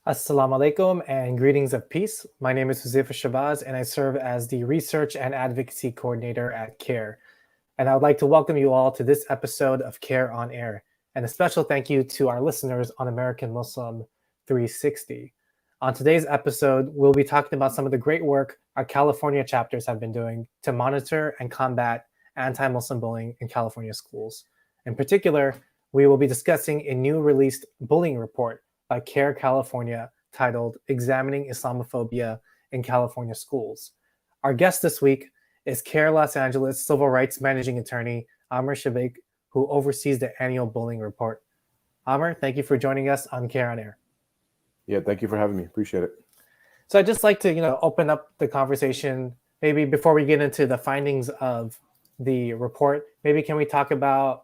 Assalamu alaikum and greetings of peace. My name is Huzaifa Shabazz and I serve as the Research and Advocacy Coordinator at CAIR. And I would like to welcome you all to this episode of CAIR on Air. And a special thank you to our listeners on American Muslim 360. On today's episode, we'll be talking about some of the great work our California chapters have been doing to monitor and combat anti-Muslim bullying in California schools. In particular, we will be discussing a new released bullying report by CAIR-California titled Examining Islamophobia in California Schools. Our guest this week is CAIR Los Angeles Civil Rights Managing Attorney Amr Shabeik, who oversees the annual bullying report. Amr, thank you for joining us on CAIR on Air. Yeah, thank you for having me. Appreciate it. So I'd just like to, open up the conversation. Maybe before we get into the findings of the report, maybe can we talk about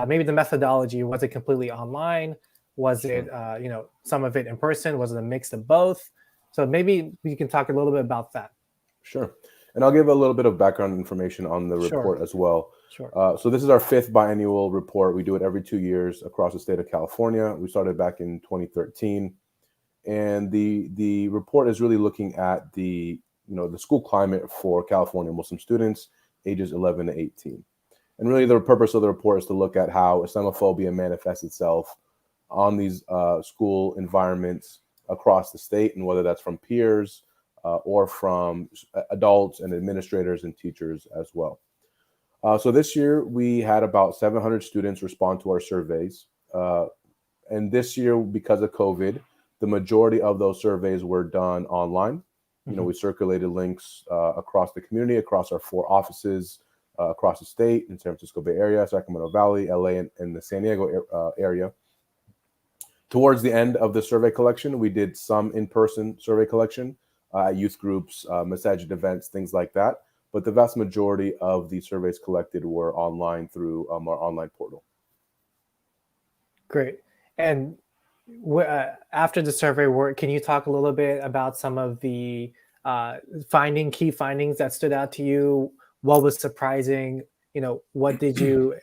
maybe the methodology? Was it completely online? Was it, some of it in person? Was it a mix of both? So maybe we can talk a little bit about that. Sure. And I'll give a little bit of background information on the report as well. Sure. So this is our fifth biannual report. We do it every 2 years across the state of California. We started back in 2013. And the report is really looking at the school climate for California Muslim students ages 11 to 18. And really the purpose of the report is to look at how Islamophobia manifests itself on these school environments across the state, and whether that's from peers or from adults and administrators and teachers as well. So this year we had about 700 students respond to our surveys. And this year, because of COVID, the majority of those surveys were done online. We circulated links across the community, across our 4 offices, across the state, in San Francisco Bay Area, Sacramento Valley, LA, and the San Diego area. Towards the end of the survey collection, we did some in-person survey collection at youth groups, masajid events, things like that. But the vast majority of the surveys collected were online through our online portal. Great. And after the survey work, can you talk a little bit about some of the key findings that stood out to you? What was surprising? What did you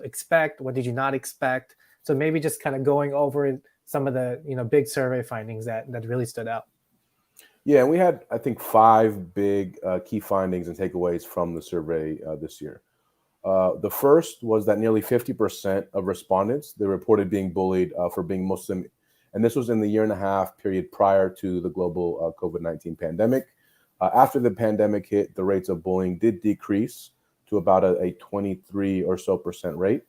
expect? What did you not expect? So maybe just kind of going over some of the big survey findings that really stood out. Yeah, and we had, I think, 5 big key findings and takeaways from the survey this year. The first was that nearly 50% of respondents, they reported being bullied for being Muslim. And this was in the 1.5 year period prior to the global COVID-19 pandemic. After the pandemic hit, the rates of bullying did decrease to about a 23 or so percent rate.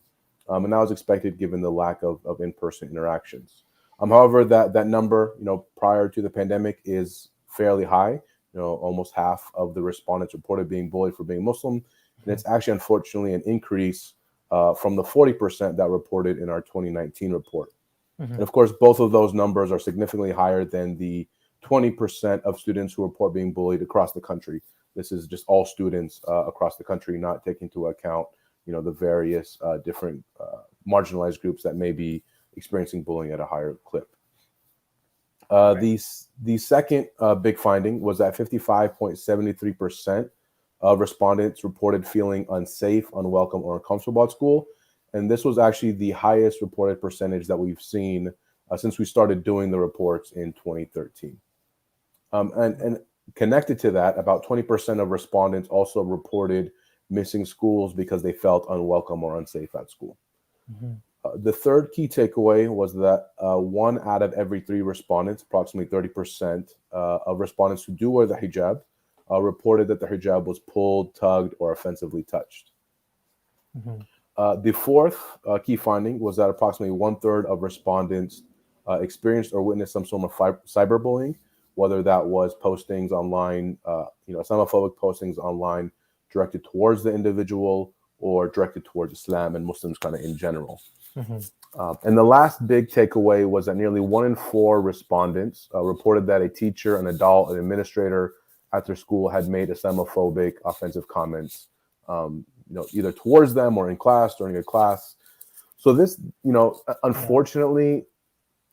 And that was expected given the lack of in-person interactions. However, that number, prior to the pandemic is fairly high. Almost half of the respondents reported being bullied for being Muslim. And it's actually, unfortunately, an increase from the 40% that reported in our 2019 report. And of course, both of those numbers are significantly higher than the 20% of students who report being bullied across the country. This is just all students across the country, not taking into account the various different marginalized groups that may be experiencing bullying at a higher clip. The second big finding was that 55.73% of respondents reported feeling unsafe, unwelcome, or uncomfortable at school. And this was actually the highest reported percentage that we've seen since we started doing the reports in 2013. And connected to that, about 20% of respondents also reported missing schools because they felt unwelcome or unsafe at school. The third key takeaway was that 1 out of every 3 respondents, approximately 30% of respondents who do wear the hijab, reported that the hijab was pulled, tugged, or offensively touched. The fourth key finding was that approximately 1/3 of respondents experienced or witnessed some sort of cyberbullying, whether that was postings online, Islamophobic postings online directed towards the individual or directed towards Islam and Muslims kind of in general. And the last big takeaway was that nearly 1 in 4 respondents reported that a teacher, an adult, an administrator at their school had made Islamophobic offensive comments, either towards them or in class, during a class. So this, unfortunately,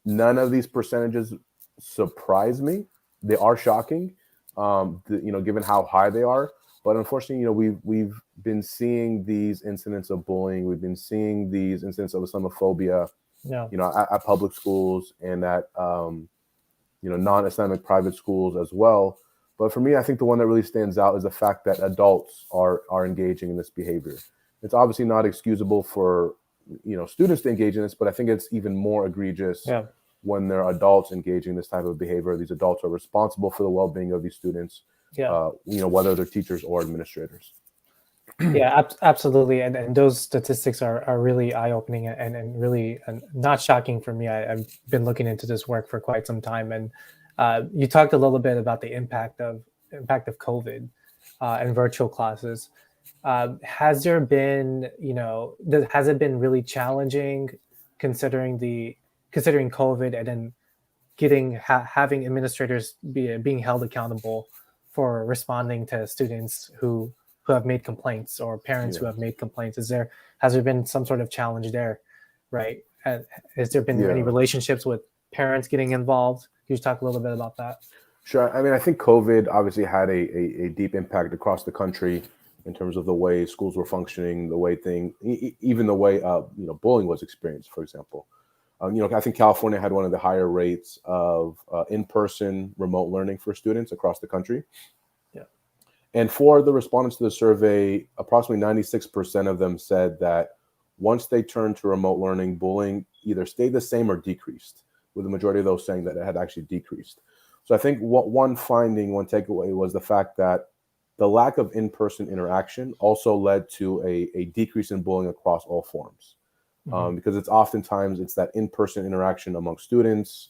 none of these percentages surprise me. They are shocking, given how high they are. But unfortunately, we've been seeing these incidents of bullying. We've been seeing these incidents of Islamophobia, at public schools and at non-Islamic private schools as well. But for me, I think the one that really stands out is the fact that adults are engaging in this behavior. It's obviously not excusable for students to engage in this, but I think it's even more egregious Yeah. when there are adults engaging in this type of behavior. These adults are responsible for the well-being of these students, Yeah. Whether they're teachers or administrators. Yeah, absolutely. And those statistics are really eye-opening and really not shocking for me. I've been looking into this work for quite some time. And you talked a little bit about the impact of COVID and virtual classes. Has there been, has it been really challenging considering COVID, and then having administrators being held accountable for responding to students who have made complaints, or parents who have made complaints? Has there been some sort of challenge there, right? And has there been any relationships with parents getting involved? Can you talk a little bit about that? Sure. I mean, I think COVID obviously had a deep impact across the country in terms of the way schools were functioning, the way even the way bullying was experienced, for example. I think California had one of the higher rates of in-person remote learning for students across the country. Yeah. And for the respondents to the survey, approximately 96% of them said that once they turned to remote learning, bullying either stayed the same or decreased, with the majority of those saying that it had actually decreased. So I think one takeaway was the fact that the lack of in-person interaction also led to a decrease in bullying across all forms. Because it's that in-person interaction among students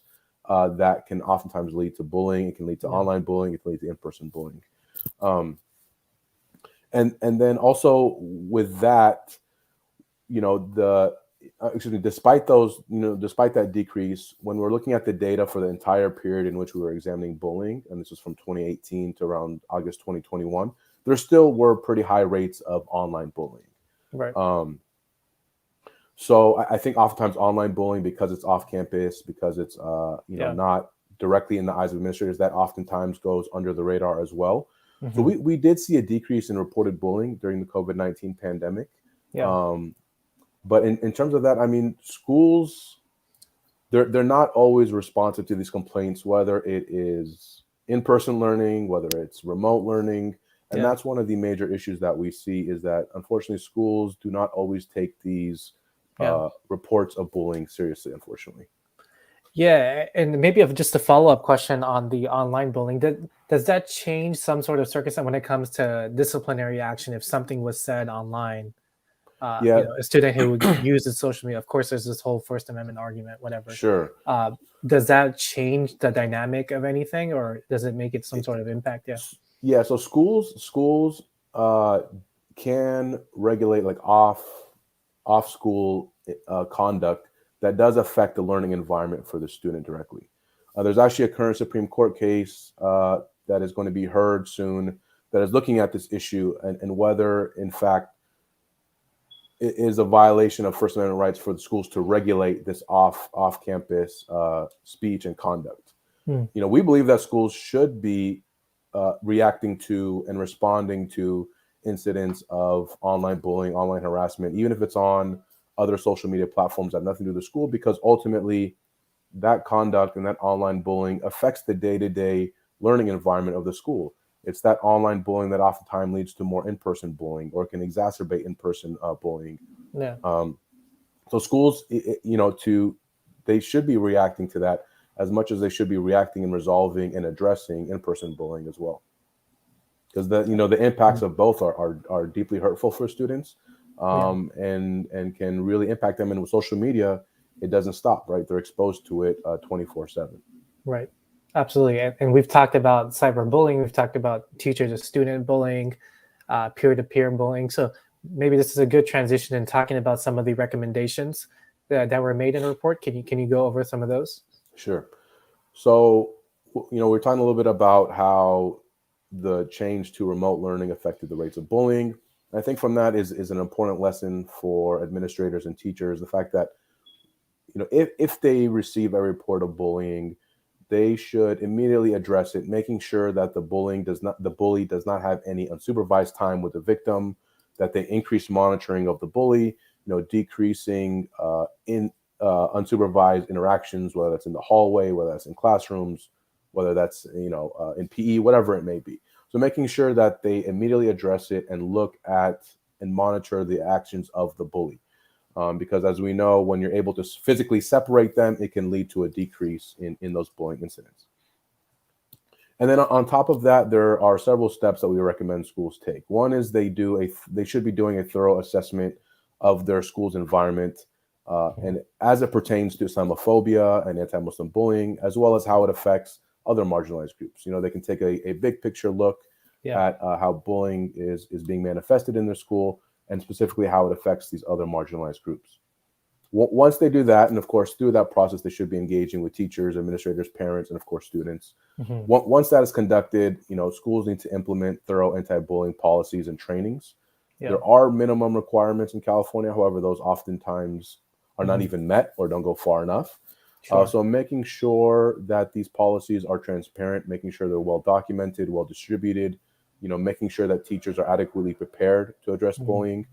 that can oftentimes lead to bullying. It can lead to online bullying. It can lead to in-person bullying. And then also with that, despite that decrease, when we're looking at the data for the entire period in which we were examining bullying, and this was from 2018 to around August 2021, there still were pretty high rates of online bullying. Right. So I think oftentimes online bullying, because it's off campus, because it's not directly in the eyes of administrators, that oftentimes goes under the radar as well. So we did see a decrease in reported bullying during the COVID-19 pandemic. Yeah. But in terms of that, I mean, schools, they're not always responsive to these complaints, whether it is in-person learning, whether it's remote learning. And that's one of the major issues that we see, is that unfortunately schools do not always take these reports of bullying seriously, unfortunately. Yeah, and maybe just a follow-up question on the online bullying. Does that change some sort of circumstance when it comes to disciplinary action if something was said online? A student who uses social media, of course, there's this whole First Amendment argument, whatever. Sure. Does that change the dynamic of anything, or does it make it some sort of impact? Yeah. So schools can regulate like off school conduct that does affect the learning environment for the student directly. There's actually a current Supreme Court case that is going to be heard soon that is looking at this issue and whether, in fact, it is a violation of First Amendment rights for the schools to regulate this off-campus speech and conduct. We believe that schools should be reacting to and responding to incidents of online bullying, online harassment, even if it's on other social media platforms that have nothing to do with the school, because ultimately that conduct and that online bullying affects the day-to-day learning environment of the school. It's that online bullying that oftentimes leads to more in-person bullying, or can exacerbate in-person bullying. Yeah. So schools, they should be reacting to that as much as they should be reacting and resolving and addressing in-person bullying as well. Because the impacts of both are deeply hurtful for students, and can really impact them. And with social media, it doesn't stop, right? They're exposed to it 24/7. Right. Absolutely. And we've talked about cyberbullying. We've talked about teacher to student bullying, peer-to-peer bullying. So maybe this is a good transition in talking about some of the recommendations that were made in the report. Can you go over some of those? Sure. So, we're talking a little bit about how the change to remote learning affected the rates of bullying. I think from that is an important lesson for administrators and teachers. The fact that, if they receive a report of bullying, they should immediately address it, making sure that the bully does not have any unsupervised time with the victim, that they increase monitoring of the bully, decreasing unsupervised interactions, whether that's in the hallway, whether that's in classrooms, whether that's, in PE, whatever it may be. So making sure that they immediately address it and look at and monitor the actions of the bully. Because as we know, when you're able to physically separate them, it can lead to a decrease in those bullying incidents. And then on top of that, there are several steps that we recommend schools take. One is they should be doing a thorough assessment of their school's environment, and as it pertains to Islamophobia and anti-Muslim bullying, as well as how it affects other marginalized groups. They can take a big picture look at how bullying is being manifested in their school, and specifically how it affects these other marginalized groups. Once they do that, and of course through that process, they should be engaging with teachers, administrators, parents, and of course students. Once that is conducted, schools need to implement thorough anti-bullying policies and trainings. There are minimum requirements in California. However, those oftentimes are not even met or don't go far enough. Sure. So making sure that these policies are transparent, making sure they're well documented, well distributed, making sure that teachers are adequately prepared to address bullying,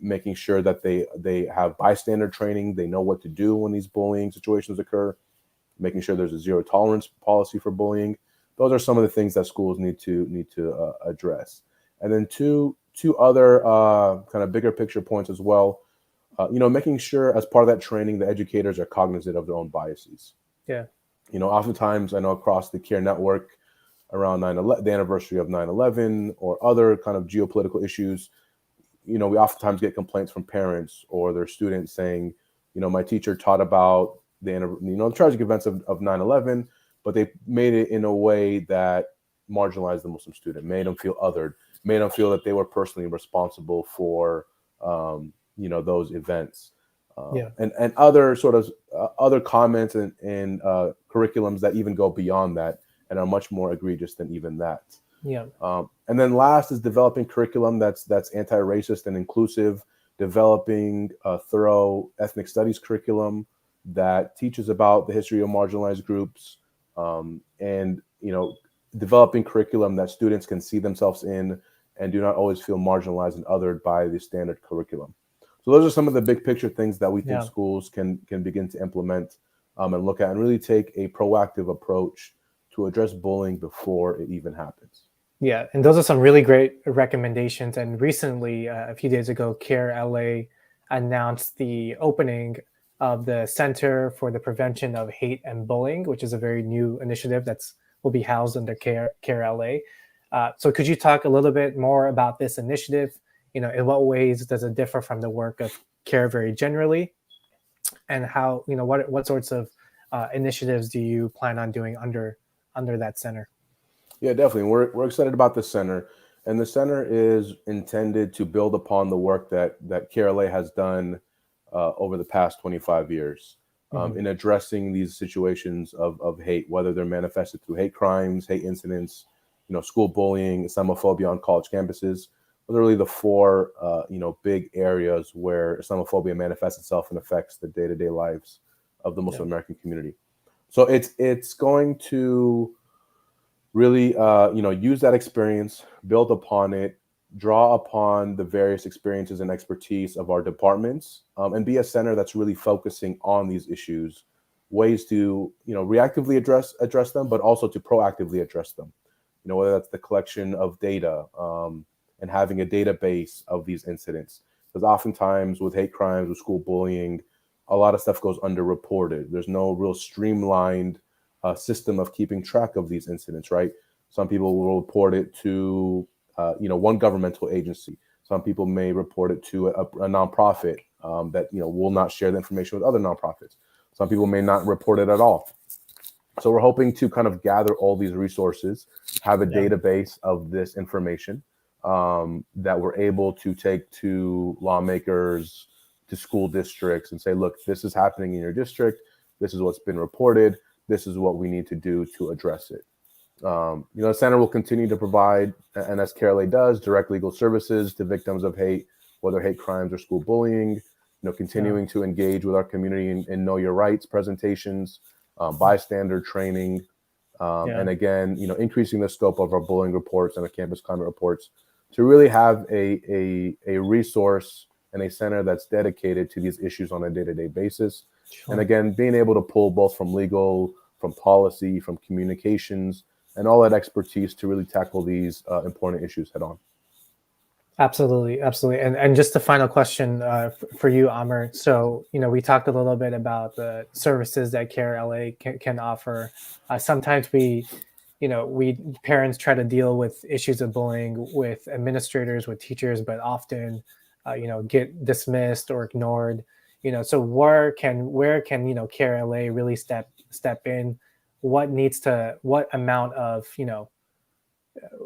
making sure that they have bystander training, they know what to do when these bullying situations occur, making sure there's a zero tolerance policy for bullying. Those are some of the things that schools need to address. And then two other kind of bigger picture points as well. Making sure as part of that training, the educators are cognizant of their own biases. Yeah. Oftentimes I know across the CAIR network, around the anniversary of 9/11 or other kind of geopolitical issues, we oftentimes get complaints from parents or their students saying, my teacher taught about the tragic events of 9/11, but they made it in a way that marginalized the Muslim student, made them feel othered, made them feel that they were personally responsible for, those events. And other sort of other comments and curriculums that even go beyond that and are much more egregious than even that. And then last is developing curriculum that's anti-racist and inclusive, developing a thorough ethnic studies curriculum that teaches about the history of marginalized groups, and developing curriculum that students can see themselves in and do not always feel marginalized and othered by the standard curriculum. So those are some of the big picture things that we think schools can begin to implement and look at, and really take a proactive approach to address bullying before it even happens. Yeah, and those are some really great recommendations. And recently, a few days ago, CAIR-LA announced the opening of the Center for the Prevention of Hate and Bullying, which is a very new initiative will be housed under CAIR-LA. So could you talk a little bit more about this initiative? In what ways does it differ from the work of CAIR very generally? And how, what sorts of initiatives do you plan on doing under that center? Yeah, definitely. We're excited about the center, and the center is intended to build upon the work that CAIR-LA has done over the past 25 years in addressing these situations of hate, whether they're manifested through hate crimes, hate incidents, school bullying, Islamophobia on college campuses. Those are really the four big areas where Islamophobia manifests itself and affects the day-to-day lives of the Muslim American community. So it's going to really use that experience, build upon it, draw upon the various experiences and expertise of our departments, and be a center that's really focusing on these issues, ways to reactively address them, but also to proactively address them. Whether that's the collection of data and having a database of these incidents, because oftentimes with hate crimes, with school bullying, a lot of stuff goes underreported. There's no real streamlined system of keeping track of these incidents, right? Some people will report it to one governmental agency. Some people may report it to a nonprofit that will not share the information with other nonprofits. Some people may not report it at all. So we're hoping to kind of gather all these resources, have a database of this information that we're able to take to lawmakers, to school districts, and say, look, this is happening in your district. This is what's been reported. This is what we need to do to address it. The center will continue to provide, and as CAIR-LA does, direct legal services to victims of hate, whether hate crimes or school bullying. Continuing to engage with our community in Know Your Rights presentations, bystander training, and again, increasing the scope of our bullying reports and our campus climate reports to really have a resource and a center that's dedicated to these issues on a day-to-day basis. Sure. And again, being able to pull both from legal, from policy, from communications, and all that expertise to really tackle these important issues head on. Absolutely, absolutely. And just a final question for you, Amr. So, we talked a little bit about the services that CAIR LA can offer. Sometimes we parents try to deal with issues of bullying with administrators, with teachers, but often, get dismissed or ignored. So where can CAIR LA really step in? What amount of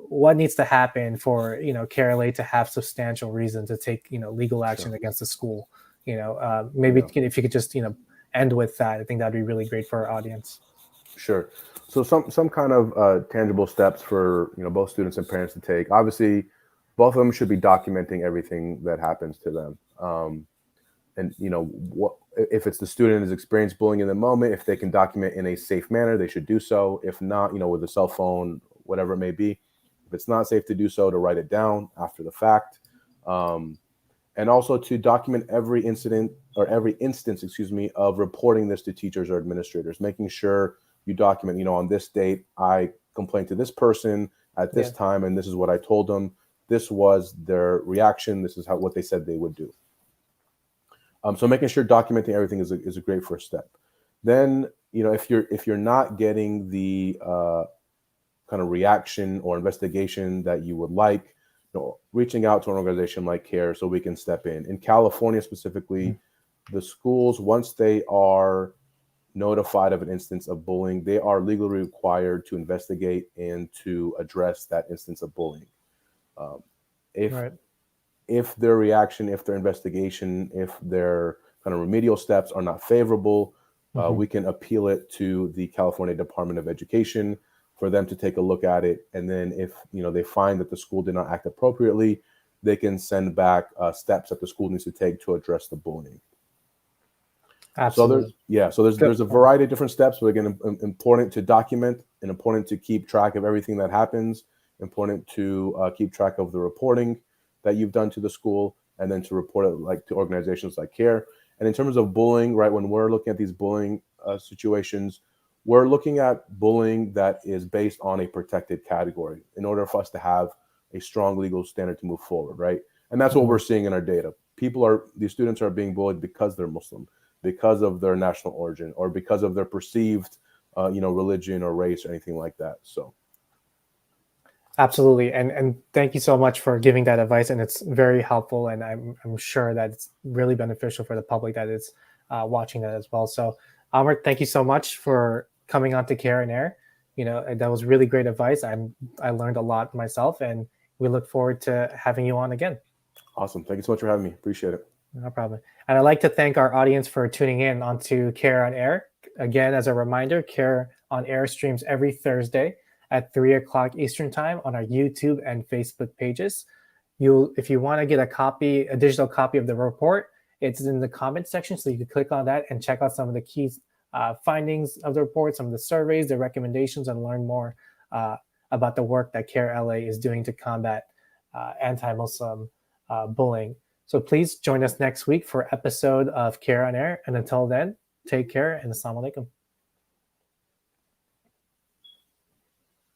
what needs to happen for CAIR LA to have substantial reason to take legal action against the school? Maybe if you could just end with that, I think that'd be really great for our audience. Sure. So some kind of tangible steps for both students and parents to take. Obviously, both of them should be documenting everything that happens to them. And what if it's the student has experienced bullying in the moment, if they can document in a safe manner, they should do so. If not, with a cell phone, whatever it may be. If it's not safe to do so, to write it down after the fact. And also to document every incident or every instance, of reporting this to teachers or administrators, making sure you document, on this date, I complained to this person at this time, and this is what I told them. This was their reaction. This is what they said they would do. So making sure documenting everything is a great first step. Then, if you're not getting the kind of reaction or investigation that you would like, reaching out to an organization like CAIR so we can step in. In California specifically, the schools, once they are notified of an instance of bullying, they are legally required to investigate and to address that instance of bullying. If their reaction, if their investigation, if their kind of remedial steps are not favorable, we can appeal it to the California Department of Education for them to take a look at it. And then if they find that the school did not act appropriately, they can send back steps that the school needs to take to address the bullying. Absolutely. So there's a variety of different steps, but again, important to document and important to keep track of everything that happens, important to keep track of the reporting that you've done to the school, and then to report it to organizations like CAIR. And in terms of bullying, right, when we're looking at these bullying situations, we're looking at bullying that is based on a protected category in order for us to have a strong legal standard to move forward, right? And that's what we're seeing in our data. These students are being bullied because they're Muslim, because of their national origin, or because of their perceived, religion or race or anything like that. So. Absolutely. And thank you so much for giving that advice. And it's very helpful. And I'm sure that it's really beneficial for the public that is watching that as well. So, Amr, thank you so much for coming on to CAIR on Air. That was really great advice. I learned a lot myself, and we look forward to having you on again. Awesome. Thank you so much for having me. Appreciate it. No problem. And I'd like to thank our audience for tuning in onto CAIR on Air. Again, as a reminder, CAIR on Air streams every Thursday at 3 o'clock Eastern Time on our YouTube and Facebook pages. If you want to get a digital copy of the report, it's in the comment section, so you can click on that and check out some of the key findings of the report, some of the surveys, the recommendations, and learn more about the work that CAIR LA is doing to combat anti-Muslim bullying. So please join us next week for an episode of CAIR on Air. And until then, take care and Assalamu alaikum.